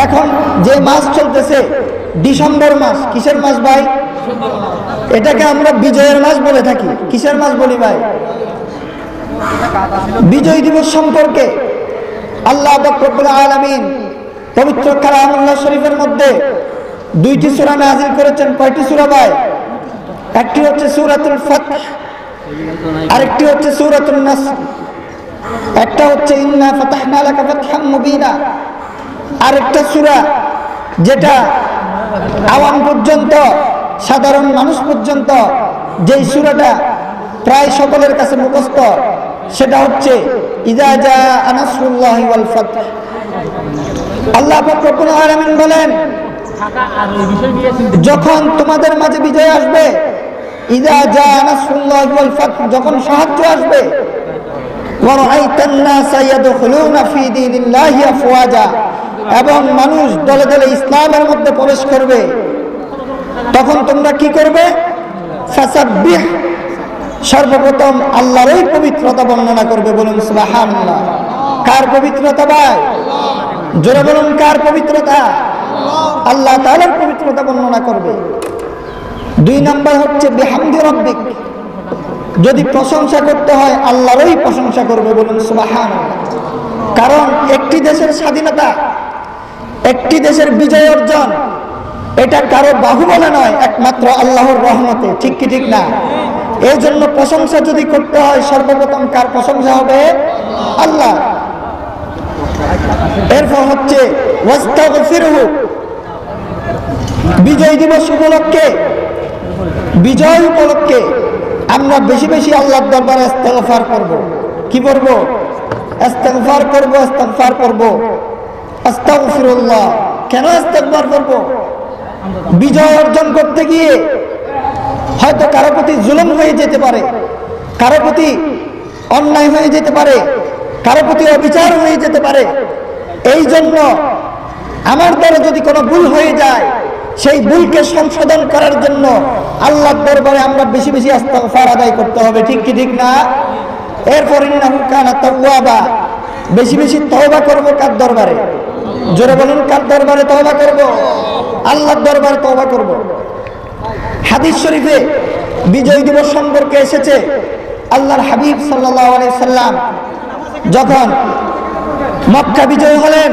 এখন যে মাস চলতেছে ডিসেম্বর মাস, কিসের মাস ভাই? এটাকে আমরা বিজয়ের মাস বলে থাকি। কিসের মাস বলি ভাই? বিজয় দিবস সম্পর্কে আল্লাহ রব্বুল আলামিন পবিত্র কালামুল্লাহ শরীফের মধ্যে দুইটি সূরা নাযিল করেছেন। কয়টি সূরা ভাই? একটি হচ্ছে সূরাতুল ফাতহ, আরেকটি হচ্ছে সূরাতুন নাসর। একটা হচ্ছে ইন্না ফাতাহনা লাকা ফাতহাম মুবিনা, আরেকটা সূরা যেটা আওয়াম পর্যন্ত, সাধারণ মানুষ পর্যন্ত যেই সূরাটা প্রায় সকলের কাছে মুখস্থ, সেটা হচ্ছে ইযা জাআ নাসরুল্লাহি ওয়াল ফাতহ। আল্লাহ পাক রব্বুল আলামিন বলেন, যখন তোমাদের মাঝে বিজয় আসবে, ইযা জাআ নাসরুল্লাহি ওয়াল ফাতহ, যখন সাহায্য আসবে, ওয়া রাআইতান নাসা ইয়াদখুলুনা ফি দীনিল্লাহি আফওয়াজা, এবং মানুষ দলে দলে ইসলামের মধ্যে প্রবেশ করবে, তখন তোমরা কি করবে? ফাসাব্বিহ, সর্বপ্রথম আল্লাহরই পবিত্রতা বর্ণনা করবে। বলুন সুবহানাল্লাহ। কার পবিত্রতা ভাই? জোরে বলুন, কার পবিত্রতা? আল্লাহ তাআলার পবিত্রতা বর্ণনা করবে। দুই নাম্বার হচ্ছে বিহামদি রাব্বিক, যদি প্রশংসা করতে হয় আল্লাহরই প্রশংসা করবে। বলুন সুবহানাল্লাহ। কারণ একটি দেশের স্বাধীনতা, একটি দেশের বিজয় অর্জন, এটা কারো বাহুবলে নয়, একমাত্র আল্লাহর রহমতে। ঠিক কি ঠিক না? এই জন্য প্রশংসা যদি করতে হয়, সর্বপ্রথম কার প্রশংসা হবে? আল্লাহ। এরপর হচ্ছে ওয়াস্তাগফিরহু, বিজয় দিবস উপলক্ষে, বিজয় উপলক্ষে আমরা বেশি বেশি আল্লাহর দরবারে ইস্তেগফার করব। কি করব? ইস্তেগফার করব, ইস্তেগফার করব। আস্তাগফিরুল্লাহ। কেন ইস্তেগফার করব? বিজয় অর্জন করতে গিয়ে হয়তো কারো প্রতি জুলুম হয়ে যেতে পারে, কারো প্রতি অন্যায় হয়ে যেতে পারে, কারো প্রতি অবিচার হয়ে যেতে পারে। এই জন্য আমার দ্বারা যদি কোনো ভুল হয়ে যায়, সেই ভুলকে সংশোধন করার জন্য আল্লাহর দরবারে আমরা বেশি বেশি ইস্তেগফার আদায় করতে হবে। ঠিক কি ঠিক না? এরপর ইন্নাহু কানা তাওয়াবা, বেশি বেশি তওবা করব। কার দরবারে? জোরে বলুন, কার দরবারে তওবা করব? আল্লাহর দরবারে তওবা করব। হাদিস শরীফে বিজয় দিবস সম্পর্কে এসেছে, আল্লাহর হাবিব সাল্লাল্লাহু আলাইহি সাল্লাম যখন মক্কা বিজয় হলেন,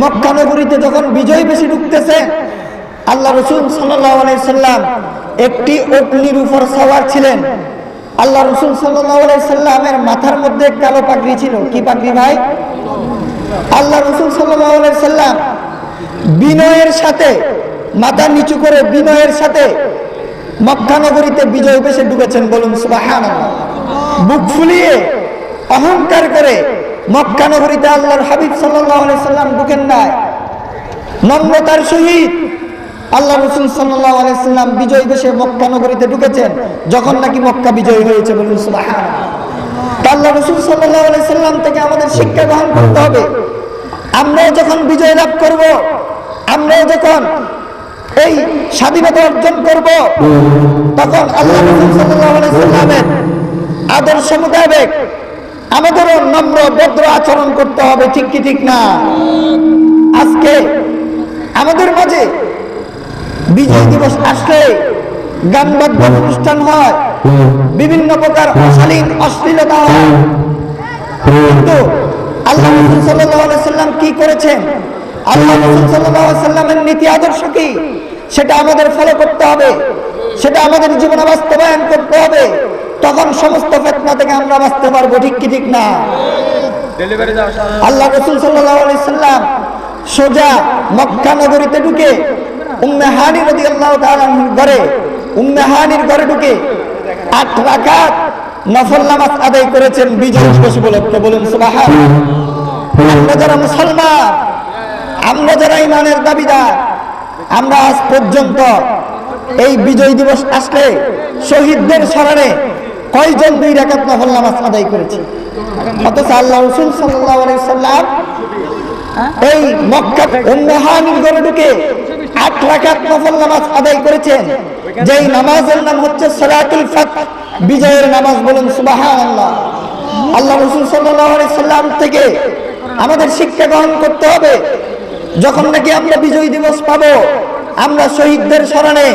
মক্কা নগরীতে যখন বিজয় বেশি ঢুকতেছে, আল্লাহ রাসূল সাল্লাল্লাহু আলাইহি সাল্লাম একটি উটনির উপর সওয়ার ছিলেন। আল্লাহ রাসূল সাল্লাল্লাহু আলাইহি সাল্লামের মাথার মধ্যে কালো পাগড়ি ছিল। কি পাগড়ি ভাই? আল্লাহ রাসূল সাল্লাল্লাহু আলাইহি সাল্লাম বিনয়ের সাথে, মাথা নিচু করে বিনয়ের সাথে মক্কা নগরীতে বিজয় বেশে ঢুকেছেন। বলুন সুবহানাল্লাহ। বুক ফুলিয়ে অহংকার করে মক্কা নগরীতে আল্লাহর হাবিব সাল্লাল্লাহু আলাইহি সাল্লাম ঢুকেন নাই, নম্রতার সহিত আল্লাহ রাসূল সাল্লাল্লাহু আলাইহি সাল্লাম বিজয় বেশে মক্কা নগরীতে ঢুকেছেন, যখন নাকি মক্কা বিজয় হয়েছে। বলুন সুবহানাল্লাহ। আল্লাহ রাসূল সাল্লাল্লাহু আলাইহি সাল্লাম থেকে আমাদের শিক্ষা গ্রহণ করতে হবে। আমরা যখন বিজয় লাভ করব, আমরা যখন এই স্বাধীনতা অর্জন করব, তখন আল্লাহ রাসূল সাল্লাল্লাহু আলাইহি সাল্লামের আদর্শ মোতাবেক আমাদেরও নম্র ভদ্র আচরণ করতে হবে। ঠিক কি ঠিক না? আজকে আমাদের মাঝে বিজয় দিবস আসলে গান বাদ্য অনুষ্ঠান হয়, বিভিন্ন প্রকার অশালীন অশ্লীলতা হয়, কিন্তু আল্লাহ রাসূল সাল্লাল্লাহু আলাইহি সাল্লাম কি করেছেন? আল্লাহ রাসূল সাল্লাল্লাহু আলাইহি সাল্লামের নীতি আদর্শ কি, সেটা আমাদের ফলো করতে হবে, সেটা আমাদের জীবনে বাস্তবায়ন করতে হবে। তখন সমস্ত ফিতনা থেকে আমরা বাঁচতে পারবো। ঠিক কি ঠিক না? আল্লাহ রাসূল সাল্লাল্লাহু আলাইহি সাল্লাম সোজা মক্কা নগরীতে ঢুকে উম্মে হানি রাদিয়াল্লাহু তাআলা ঘরে, উম্মে হানির ঘরে ঢুকে 8 রাকাত নফল নামাজ আদায় করেছেন বিজয় দিবস উপলক্ষে। বলুন সুবহানাল্লাহ। আমরা যারা মুসলমান, আমরা যারা ঈমানের দাবিদার, আমরা আজ পর্যন্ত এই বিজয় দিবস আসলে শহীদদের স্মরণে কয়জন 2 রাকাত নফল নামাজ আদায় করেছি? অথচ আল্লাহ রাসূল সাল্লাল্লাহু আলাইহি সাল্লাম এই মক্কা উম্মে হানির ঘরে ঢুকে 8 রাকাত নফল নামাজ আদায় করেছেন, যেই নামাজের নাম হচ্ছে সালাতুল ফাতহ, বিজয়ের নামাজ। বলুন সুবহানাল্লাহ। আল্লাহ রাসূল সাল্লাল্লাহু আলাইহি সাল্লাম থেকে আমাদের শিক্ষা গ্রহণ করতে হবে। যখন নাকি আমরা বিজয় দিবস পাবো, আমরা শহীদদের স্মরণে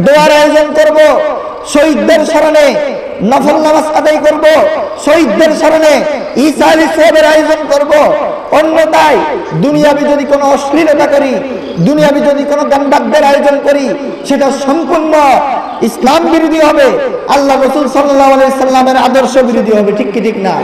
দোয়ার আয়োজন করব, শহীদদের স্মরণে নফল নামাজ আদায় করব, শহীদদের স্মরণে ঈসা আলাইহিস সালামের আয়োজন করব। অন্যথায় দুনিয়াবি যদি কোনো অশ্লীলতা করি, দুনিয়াবি যদি কোনো গানবাদ্যের আয়োজন করি, সেটা সম্পূর্ণ ইসলাম বিরোধী হবে, আল্লাহ রাসূল সাল্লাল্লাহু আলাইহি সাল্লামের আদর্শ বিরোধী হবে। ঠিক কি ঠিক না?